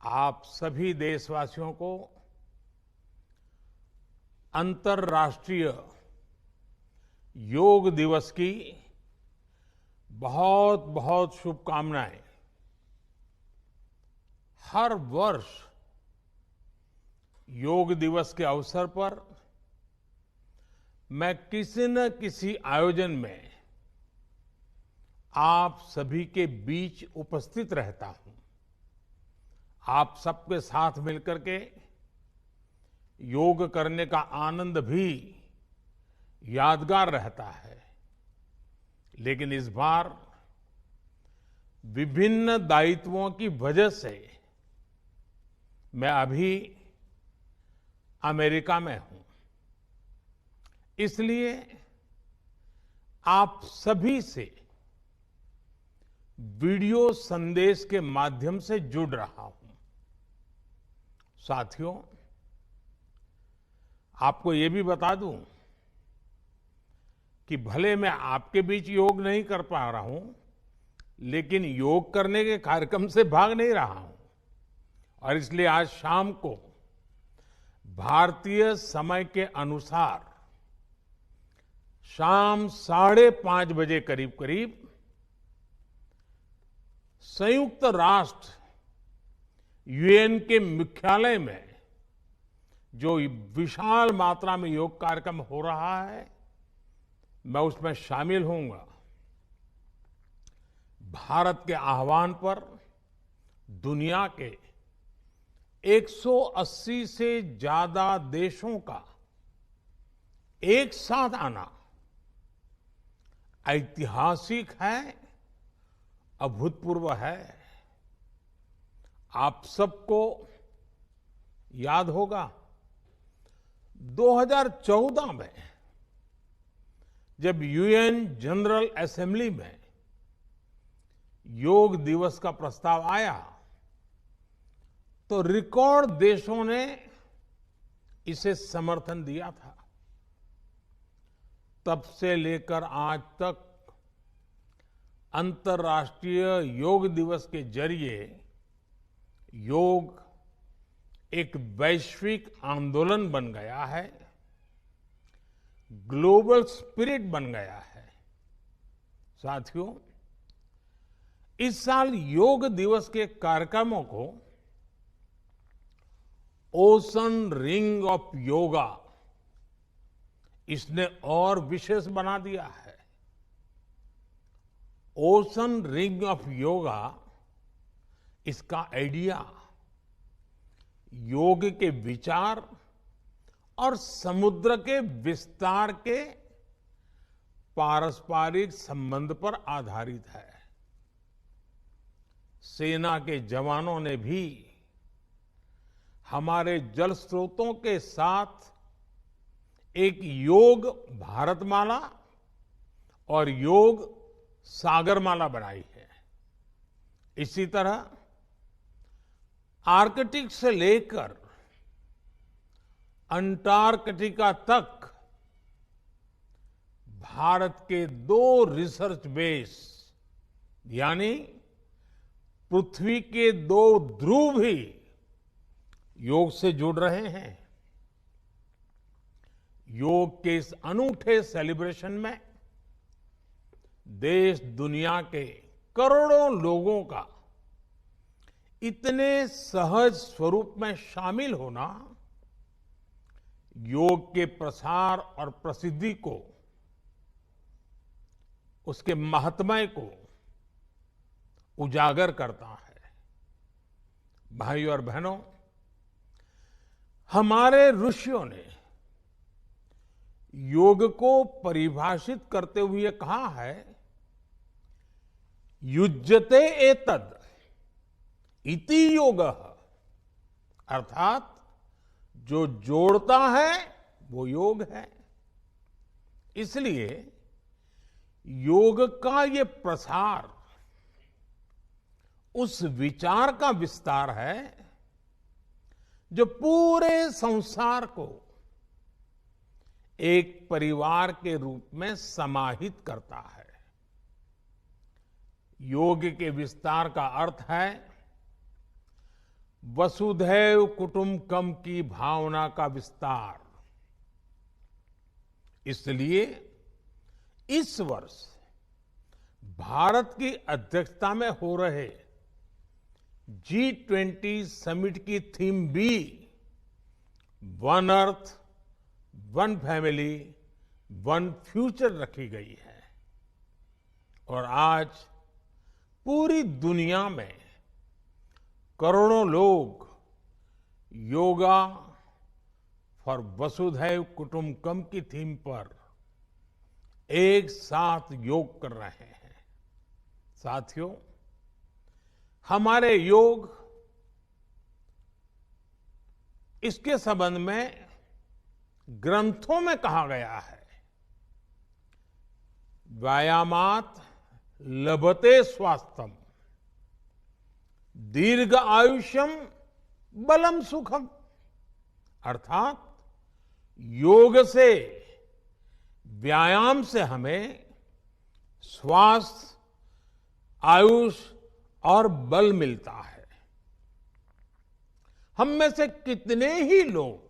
आप सभी देशवासियों को अंतर्राष्ट्रीय योग दिवस की बहुत बहुत शुभकामनाएं। हर वर्ष योग दिवस के अवसर पर मैं किसी न किसी आयोजन में आप सभी के बीच उपस्थित रहता हूं। आप सबके साथ मिलकर के योग करने का आनंद भी यादगार रहता है। लेकिन इस बार विभिन्न दायित्वों की वजह से मैं अभी अमेरिका में हूं। इसलिए आप सभी से वीडियो संदेश के माध्यम से जुड़ रहा हूं। साथियों, आपको ये भी बता दूं कि भले मैं आपके बीच योग नहीं कर पा रहा हूं, लेकिन योग करने के कार्यक्रम से भाग नहीं रहा हूं। और इसलिए आज शाम को भारतीय समय के अनुसार शाम 5:30 बजे करीब करीब संयुक्त राष्ट्र यूएन के मुख्यालय में जो विशाल मात्रा में योग कार्यक्रम हो रहा है, मैं उसमें शामिल होऊंगा। भारत के आह्वान पर दुनिया के 180 से ज्यादा देशों का एक साथ आना ऐतिहासिक है, अभूतपूर्व है। आप सबको याद होगा 2014 में जब यूएन जनरल असेंबली में योग दिवस का प्रस्ताव आया तो रिकॉर्ड देशों ने इसे समर्थन दिया था। तब से लेकर आज तक अंतर्राष्ट्रीय योग दिवस के जरिए योग एक वैश्विक आंदोलन बन गया है, ग्लोबल स्पिरिट बन गया है। साथियों, इस साल योग दिवस के कार्यक्रमों को ओशन रिंग ऑफ योगा इसने और विशेष बना दिया है। ओशन रिंग ऑफ योगा, इसका आइडिया योग के विचार और समुद्र के विस्तार के पारस्परिक संबंध पर आधारित है। सेना के जवानों ने भी हमारे जल स्रोतों के साथ एक योग भारतमाला और योग सागरमाला बनाई है। इसी तरह आर्कटिक से लेकर अंटार्कटिका तक भारत के 2 रिसर्च बेस यानी पृथ्वी के 2 ध्रुव भी योग से जुड़ रहे हैं। योग के इस अनूठे सेलिब्रेशन में देश दुनिया के करोड़ों लोगों का इतने सहज स्वरूप में शामिल होना योग के प्रसार और प्रसिद्धि को, उसके महात्म्य को उजागर करता है। भाइयों और बहनों, हमारे ऋषियों ने योग को परिभाषित करते हुए कहा है, युज्यते एतद इति योगः, अर्थात जो जोड़ता है वो योग है। इसलिए योग का ये प्रसार उस विचार का विस्तार है जो पूरे संसार को एक परिवार के रूप में समाहित करता है। योग के विस्तार का अर्थ है वसुधैव कुटुंबकम की भावना का विस्तार। इसलिए इस वर्ष भारत की अध्यक्षता में हो रहे G20 समिट की थीम भी one earth, one family, one future रखी गई है। और आज पूरी दुनिया में करोड़ों लोग योगा फॉर वसुधैव कुटुंबकम की थीम पर एक साथ योग कर रहे हैं। साथियों, हमारे योग इसके संबंध में ग्रंथों में कहा गया है, व्यायामात लभते स्वास्थ्यम, दीर्घ आयुष्यम बलम सुखम। अर्थात योग से, व्यायाम से हमें स्वास्थ्य, आयुष और बल मिलता है। हम में से कितने ही लोग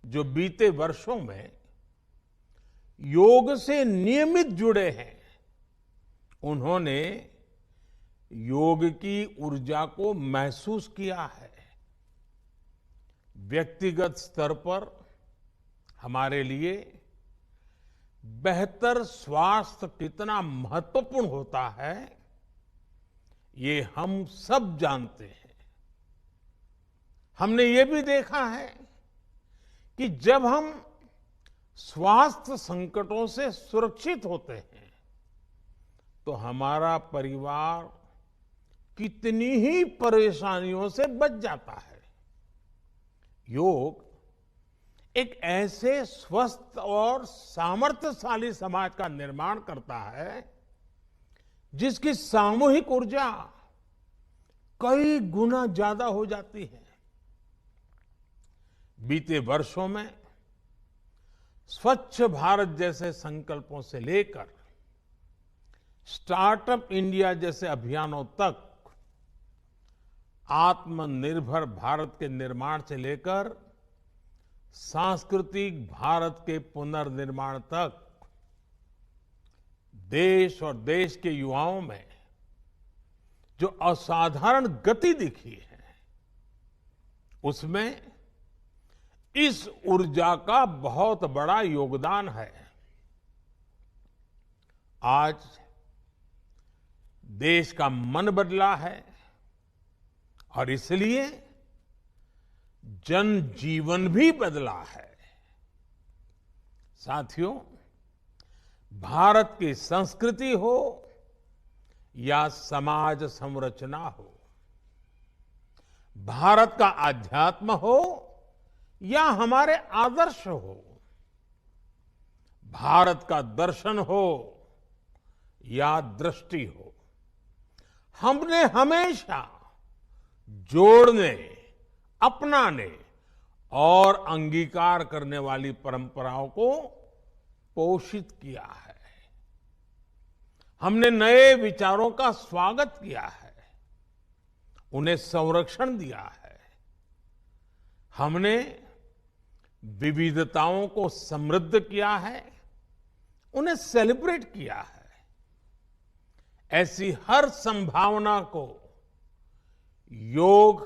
जो बीते वर्षों में योग से नियमित जुड़े हैं, उन्होंने योग की ऊर्जा को महसूस किया है। व्यक्तिगत स्तर पर हमारे लिए बेहतर स्वास्थ्य कितना महत्वपूर्ण होता है, ये हम सब जानते हैं। हमने ये भी देखा है कि जब हम स्वास्थ्य संकटों से सुरक्षित होते हैं, तो हमारा परिवार कितनी ही परेशानियों से बच जाता है। योग एक ऐसे स्वस्थ और सामर्थ्यशाली समाज का निर्माण करता है जिसकी सामूहिक ऊर्जा कई गुना ज्यादा हो जाती है। बीते वर्षों में स्वच्छ भारत जैसे संकल्पों से लेकर स्टार्टअप इंडिया जैसे अभियानों तक, आत्मनिर्भर भारत के निर्माण से लेकर सांस्कृतिक भारत के पुनर्निर्माण तक, देश और देश के युवाओं में जो असाधारण गति दिखी है, उसमें इस ऊर्जा का बहुत बड़ा योगदान है। आज देश का मन बदला है और इसलिए जनजीवन भी बदला है। साथियों, भारत की संस्कृति हो या समाज संरचना हो, भारत का आध्यात्म हो या हमारे आदर्श हो, भारत का दर्शन हो या दृष्टि हो, हमने हमेशा जोड़ने, अपनाने और अंगीकार करने वाली परंपराओं को पोषित किया है। हमने नए विचारों का स्वागत किया है, उन्हें संरक्षण दिया है। हमने विविधताओं को समृद्ध किया है, उन्हें सेलिब्रेट किया है। ऐसी हर संभावना को योग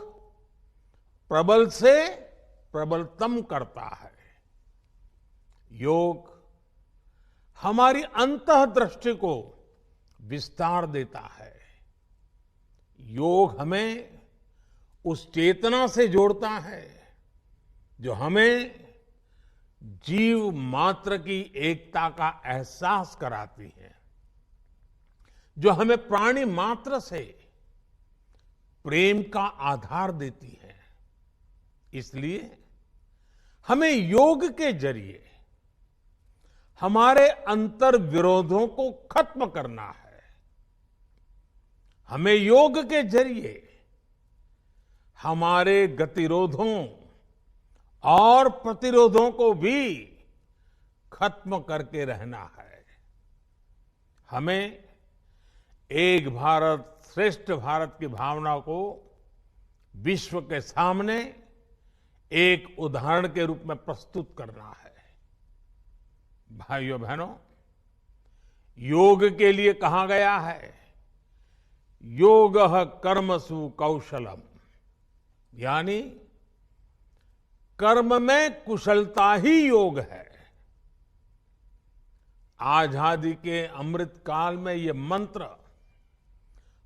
प्रबल से प्रबलतम करता है। योग हमारी अंतःदृष्टि को विस्तार देता है। योग हमें उस चेतना से जोड़ता है जो हमें जीव मात्र की एकता का एहसास कराती है, जो हमें प्राणी मात्र से प्रेम का आधार देती है। इसलिए हमें योग के जरिए हमारे अंतर विरोधों को खत्म करना है। हमें योग के जरिए हमारे गतिरोधों और प्रतिरोधों को भी खत्म करके रहना है। हमें एक भारत श्रेष्ठ भारत की भावना को विश्व के सामने एक उदाहरण के रूप में प्रस्तुत करना है। भाइयों बहनों, योग के लिए कहा गया है, योगः कर्मसु कौशलम, यानी कर्म में कुशलता ही योग है। आजादी के अमृत काल में ये मंत्र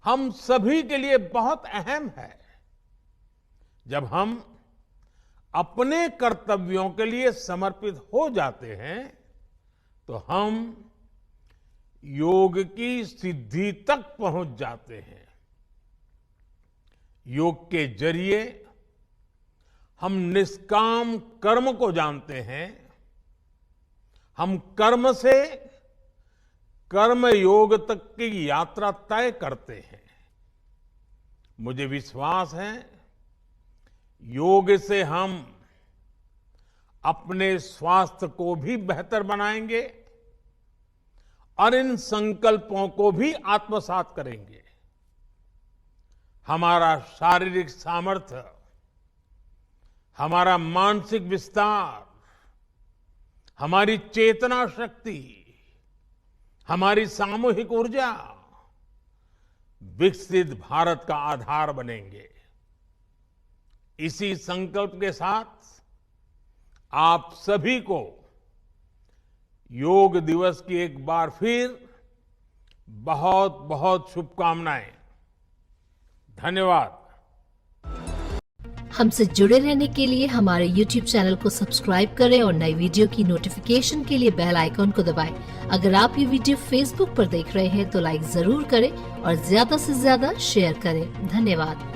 हम सभी के लिए बहुत अहम है। जब हम अपने कर्तव्यों के लिए समर्पित हो जाते हैं तो हम योग की सिद्धि तक पहुंच जाते हैं। योग के जरिए हम निष्काम कर्म को जानते हैं। हम कर्म से कर्म योग तक की यात्रा तय करते हैं। मुझे विश्वास है, योग से हम अपने स्वास्थ्य को भी बेहतर बनाएंगे और इन संकल्पों को भी आत्मसात करेंगे। हमारा शारीरिक सामर्थ्य, हमारा मानसिक विस्तार, हमारी चेतना शक्ति, हमारी सामूहिक ऊर्जा विकसित भारत का आधार बनेंगे। इसी संकल्प के साथ आप सभी को योग दिवस की एक बार फिर बहुत बहुत शुभकामनाएं। धन्यवाद। हमसे जुड़े रहने के लिए हमारे YouTube चैनल को सब्सक्राइब करें और नई वीडियो की नोटिफिकेशन के लिए बेल आइकॉन को दबाएं। अगर आप ये वीडियो Facebook पर देख रहे हैं तो लाइक जरूर करें और ज्यादा से ज्यादा शेयर करें। धन्यवाद।